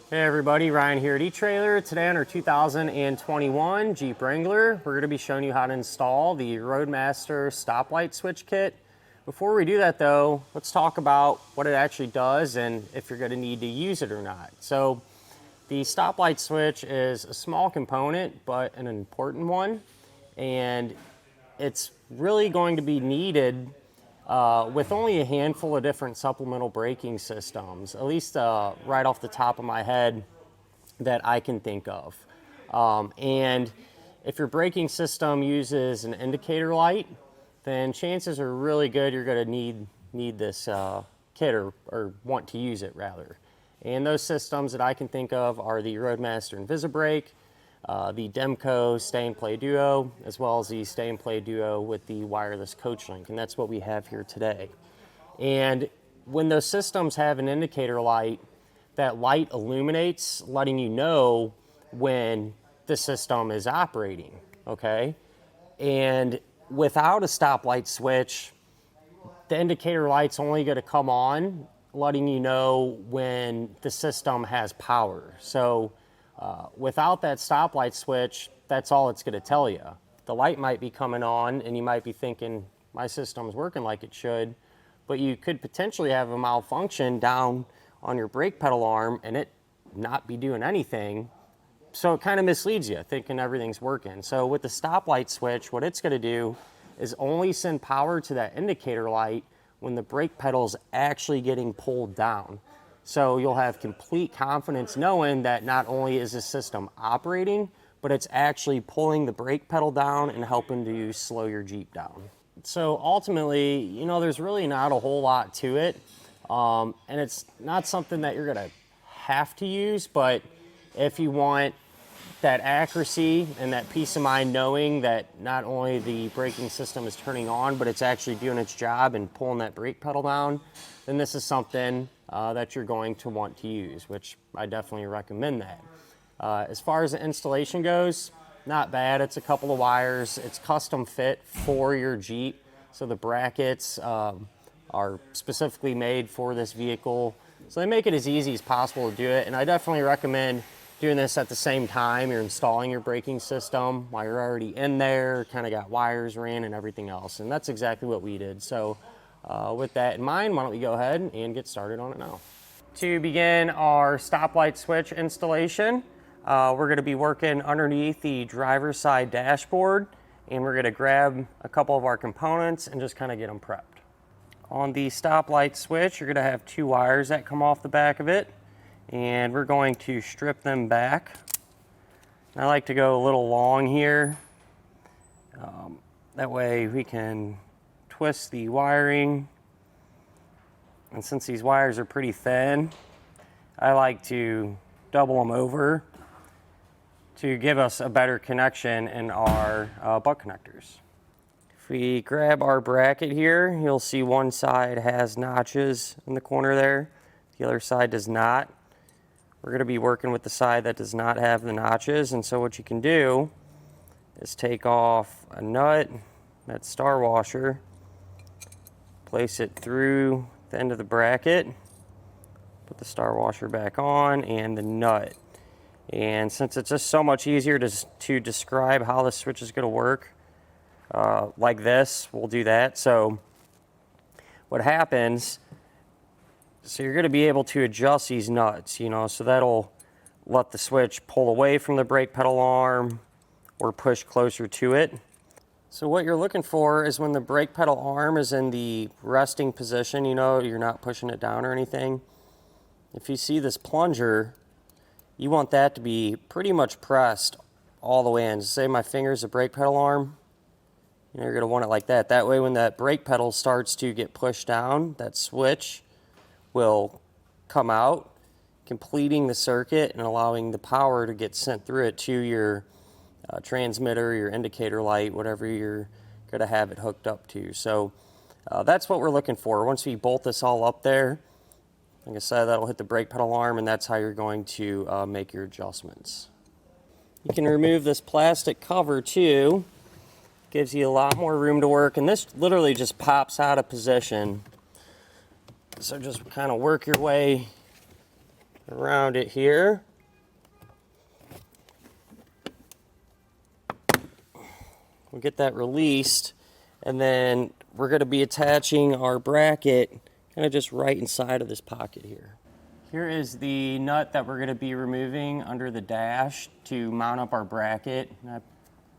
Hey everybody, Ryan here at etrailer. Today on our 2021 Jeep Wrangler, we're going to be showing you how to install the Roadmaster stoplight switch kit. Before we do that though, let's talk about what it actually does and if you're going to need to use it or not. So the stoplight switch is a small component, but an important one, and it's really going to be needed with only a handful of different supplemental braking systems, at least right off the top of my head that I can think of. And if your braking system uses an indicator light, then chances are really good you're going to need this kit or want to use it rather. And those systems that I can think of are the Roadmaster Invisibrake, the Demco Stay-In-Play Duo, as well as the Stay-In-Play Duo with the wireless coach link, and that's what we have here today. And when those systems have an indicator light, that light illuminates, letting you know when the system is operating, okay? And without a stoplight switch, the indicator light's only going to come on, letting you know when the system has power. So without that stoplight switch, that's all it's going to tell you. The light might be coming on and you might be thinking, my system's working like it should, but you could potentially have a malfunction down on your brake pedal arm and it not be doing anything. So it kind of misleads you, thinking everything's working. So with the stoplight switch, what it's going to do is only send power to that indicator light when the brake pedal's actually getting pulled down. So you'll have complete confidence knowing that not only is the system operating, but it's actually pulling the brake pedal down and helping to slow your Jeep down. So ultimately, you know, there's really not a whole lot to it. And it's not something that you're gonna have to use, but if you want that accuracy and that peace of mind knowing that not only the braking system is turning on, but it's actually doing its job and pulling that brake pedal down, then this is something that you're going to want to use, which I definitely recommend that. As far as the installation goes, not bad. It's a couple of wires. It's custom fit for your Jeep, so the brackets are specifically made for this vehicle. So they make it as easy as possible to do it, and I definitely recommend doing this at the same time you're installing your braking system while you're already in there, kind of got wires ran and everything else, and that's exactly what we did. So with that in mind, why don't we go ahead and get started on it now. To begin our stoplight switch installation, we're going to be working underneath the driver's side dashboard, and we're going to grab a couple of our components and just kind of get them prepped. On the stoplight switch, you're going to have two wires that come off the back of it, and we're going to strip them back. I like to go a little long here. That way we can twist the wiring, and since these wires are pretty thin, I like to double them over to give us a better connection in our butt connectors. If we grab our bracket here, you'll see one side has notches in the corner there, the other side does not. We're going to be working with the side that does not have the notches, and so what you can do is take off a nut, that star washer, place it through the end of the bracket, put the star washer back on, and the nut. And since it's just so much easier to describe how the switch is going to work like this, we'll do that. So what happens, so you're going to be able to adjust these nuts, you know, so that'll let the switch pull away from the brake pedal arm or push closer to it. So what you're looking for is when the brake pedal arm is in the resting position, you know, you're not pushing it down or anything. If you see this plunger, you want that to be pretty much pressed all the way in. Say my finger's the brake pedal arm, you know, you're going to want it like that. That way when that brake pedal starts to get pushed down, that switch will come out, completing the circuit and allowing the power to get sent through it to your transmitter, your indicator light, whatever you're going to have it hooked up to. So that's what we're looking for. Once we bolt this all up there, like I said, that'll hit the brake pedal arm, and that's how you're going to make your adjustments. You can remove this plastic cover too. Gives you a lot more room to work, and this literally just pops out of position. So just kind of work your way around it here. We'll get that released, and then we're going to be attaching our bracket kind of just right inside of this pocket here. Here is the nut that we're going to be removing under the dash to mount up our bracket. I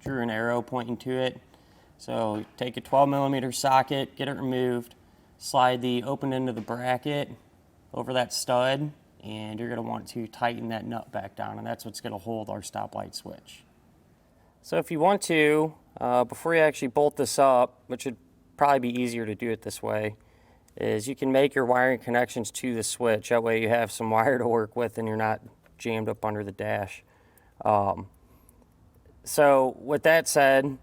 drew an arrow pointing to it. So take a 12mm socket, get it removed, slide the open end of the bracket over that stud, and you're going to want to tighten that nut back down, and that's what's going to hold our stoplight switch. So if you want to, before you actually bolt this up, which would probably be easier to do it this way, is you can make your wiring connections to the switch. That way you have some wire to work with and you're not jammed up under the dash. So with that said,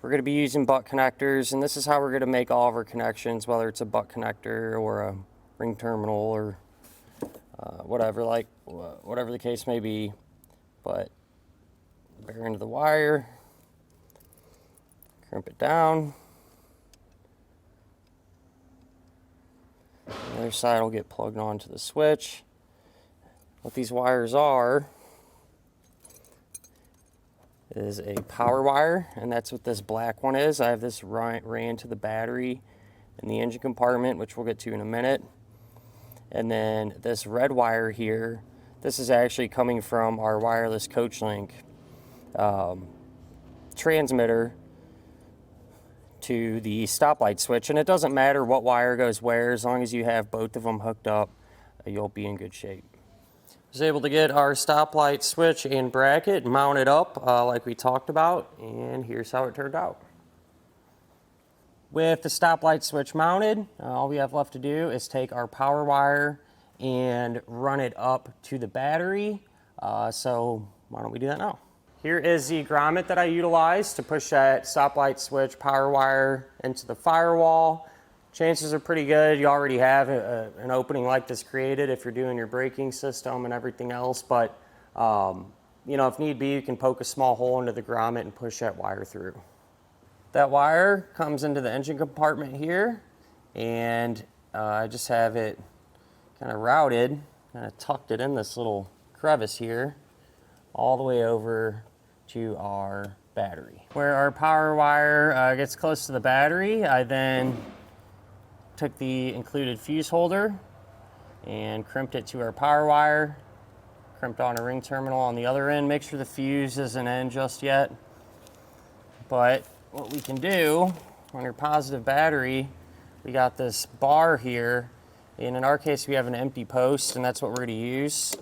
we're going to be using butt connectors, and this is how we're going to make all of our connections, whether it's a butt connector or a ring terminal or whatever the case may be. But bare end of the wire, crimp it down. The other side will get plugged onto the switch. What these wires are is a power wire, and that's what this black one is. I have this ran to the battery in the engine compartment, which we'll get to in a minute. And then this red wire here, this is actually coming from our wireless coach link transmitter to the stoplight switch, and it doesn't matter what wire goes where, as long as you have both of them hooked up, you'll be in good shape. I was able to get our stoplight switch and bracket mounted up like we talked about, and here's how it turned out. With the stoplight switch mounted, all we have left to do is take our power wire and run it up to the battery. So why don't we do that now? Here is the grommet that I utilized to push that stoplight switch power wire into the firewall. Chances are pretty good you already have an opening like this created if you're doing your braking system and everything else, but you know, if need be, you can poke a small hole into the grommet and push that wire through. That wire comes into the engine compartment here, and I just have it kind of routed, kind of tucked it in this little crevice here, all the way over to our battery. Where our power wire gets close to the battery, I then took the included fuse holder and crimped it to our power wire, crimped on a ring terminal on the other end. Make sure the fuse isn't in just yet. But what we can do on your positive battery, we got this bar here, and in our case we have an empty post, and that's what we're going to use.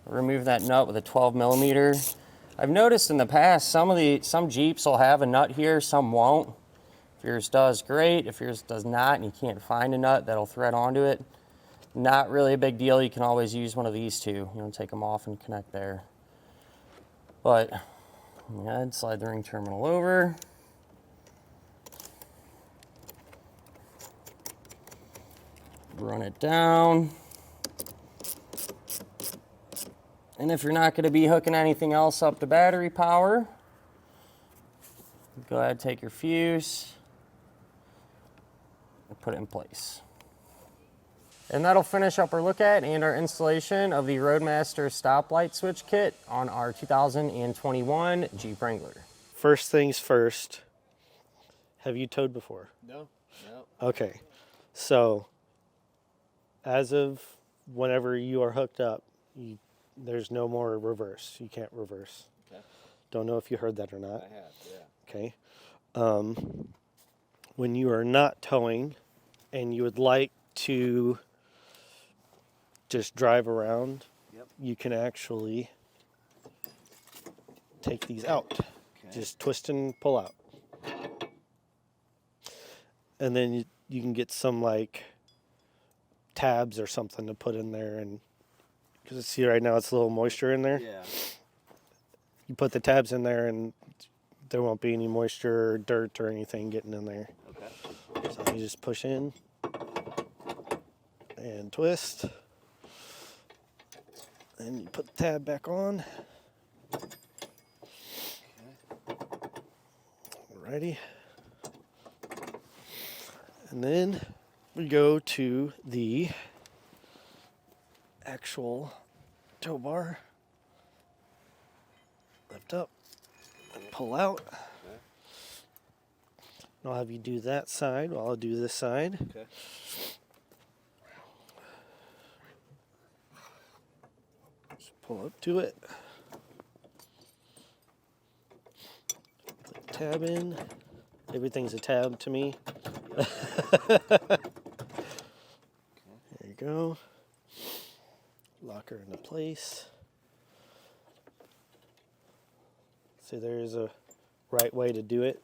Remove that nut with a 12mm. I've noticed in the past some Jeeps will have a nut here, some won't. If yours does, great. If yours does not and you can't find a nut that'll thread onto it, not really a big deal. You can always use one of these two. You know, take them off and connect there. But go ahead, slide the ring terminal over. Run it down. And if you're not going to be hooking anything else up to battery power, go ahead, take your fuse and put it in place. And that'll finish up our look at and our installation of the Roadmaster stoplight switch kit on our 2021 Jeep Wrangler. First things first, have you towed before? No. Okay, so as of whenever you are hooked up, there's no more reverse. You can't reverse. Okay. Don't know if you heard that or not. I have, yeah. Okay. When you are not towing and you would like to just drive around, Yep. you can actually take these out. Okay. Just twist and pull out. And then you can get some like tabs or something to put in there, and because see right now it's a little moisture in there. Yeah. You put the tabs in there and there won't be any moisture or dirt or anything getting in there. Okay. So you just push in and twist, and you put the tab back on. Alrighty. And then we go to the actual tow bar. Lift up and pull out. Okay. And I'll have you do that side while I'll do this side. Okay. Just pull up to it. Put the tab in. Everything's a tab to me. There you go. Lock her into place. See, there's a right way to do it.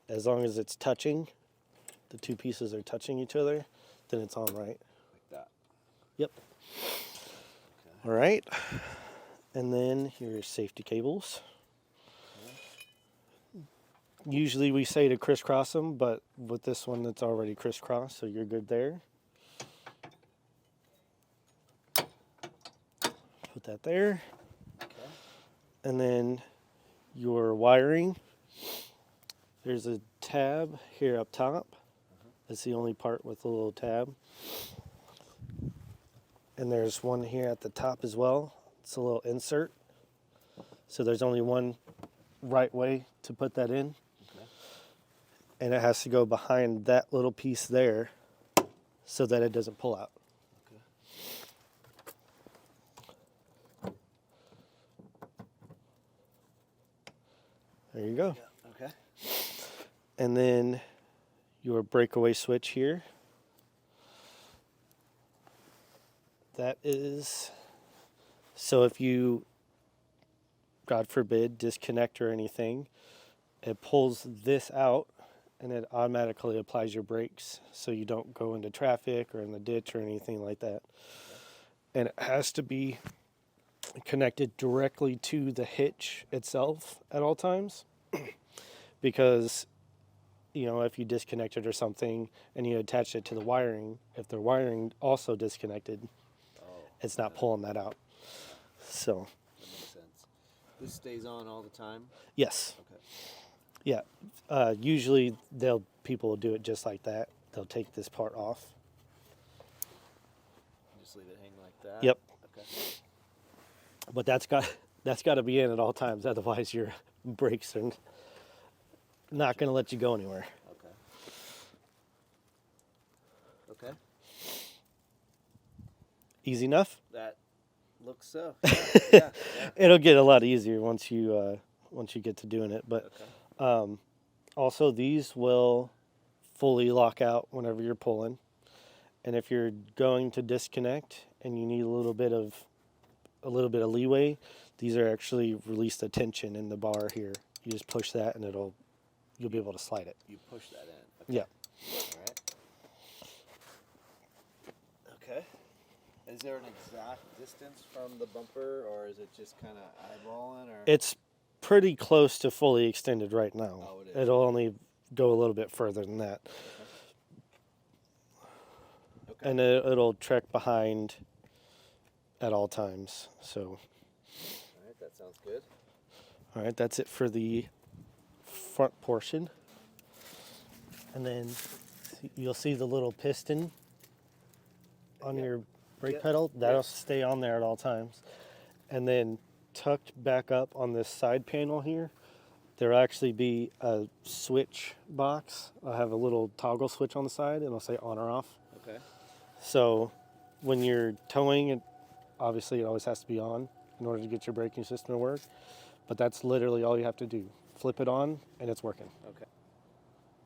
As long as it's touching, the two pieces are touching each other, then it's on right. Like that. Yep. Okay. All right. And then your safety cables. Usually we say to crisscross them, but with this one it's already crisscrossed, so you're good there. Put that there. Okay. And then your wiring. There's a tab here up top. That's the only part with a little tab. And there's one here at the top as well. It's a little insert. So there's only one right way to put that in. Okay. And it has to go behind that little piece there so that it doesn't pull out. Okay. There you go. Yeah. Okay. And then your breakaway switch here. That is, so if you, God forbid, disconnect or anything, it pulls this out and it automatically applies your brakes so you don't go into traffic or in the ditch or anything like that. And it has to be connected directly to the hitch itself at all times because, you know, if you disconnect it or something and you attach it to the wiring, if the wiring also disconnected, it's not pulling that out. So, That makes sense. This stays on all the time? yes. Okay. Yeah. Usually people will do it just like that. They'll take this part off. Just leave it hang like that? Yep. Okay. But that's got to be in at all times. Otherwise, your brakes are not going to let you go anywhere. Okay. Okay. Easy enough? That looks so. Yeah. Yeah. Yeah. It'll get a lot easier once you get to doing it. But Okay. also, these will fully lock out whenever you're pulling. And if you're going to disconnect and you need a little bit of leeway, these are actually released a tension in the bar here. You just push that and you'll be able to slide it. You push that in. Okay. Yeah. All right. Okay. Is there an exact distance from the bumper, or is it just kind of eyeballing? Or It's pretty close to fully extended right now. Oh, it is. It'll only go a little bit further than that. Okay. And it'll trek behind at all times. So, All right, that sounds good. all right, that's it for the front portion. And then you'll see the little piston on Yep. your brake Yep. pedal. That'll Yep. stay on there at all times. And then tucked back up on this side panel here, there'll actually be a switch box. I'll have a little toggle switch on the side and it'll say on or off. Okay. So when you're towing, obviously it always has to be on in order to get your braking system to work. But that's literally all you have to do. Flip it on and it's working. Okay.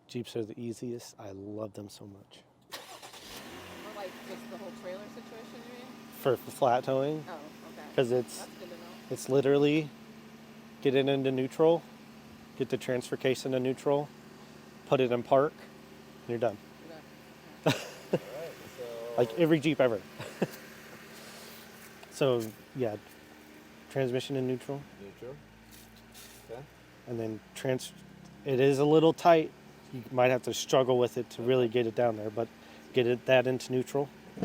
Jeeps are the easiest. I love them so much. Or like just the whole trailer situation, you mean? For flat towing, Oh, okay. because That's good to know. it's literally get it into neutral, get the transfer case into neutral, put it in park, and you're done. You're done. All right. So. Like every Jeep ever. So yeah, transmission in neutral, Neutral. Okay. and then it is a little tight. You might have to struggle with it to really get it down there, but get that into neutral. Do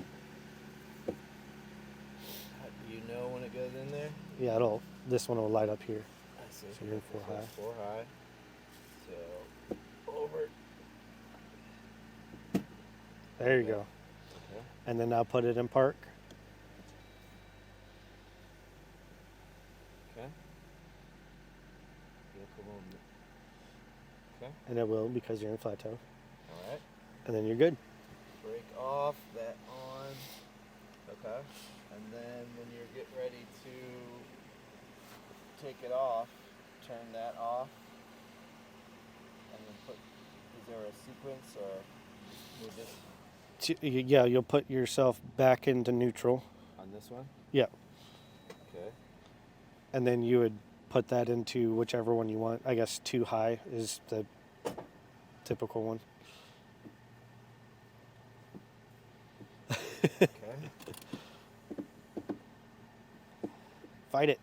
you know when it goes in there? Yeah, this one will light up here. I see. So you're in 4 high. 4 high. So over. There you Okay. go. Okay. And then now put it in park. Okay. Vehicle movement. Okay. And it will because you're in flat toe. All right. And then you're good. Brake off, that on. Okay. And then when you're getting ready to take it off, turn that off. And then put, is there a sequence or move this Yeah, you'll put yourself back into neutral. on this one? Yeah. Okay. And then you would put that into whichever one you want. I guess 2 high is the typical one. Okay. Fight it.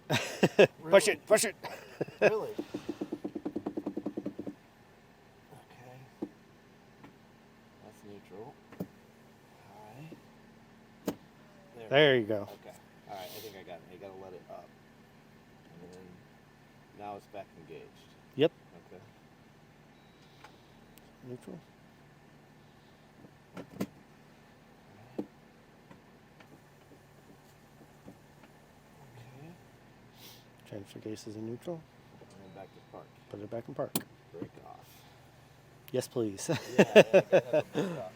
Really? Push it, push it. Really? Okay. That's neutral. Alright. There you go. Okay. Alright, I think I got it. You gotta let it up. And then now it's back engaged. Yep. Okay. Neutral. Okay. Transfer case is in neutral. And then back to park. Put it back in park. Brake off. Yes, please. Yeah, I gotta have a brake off.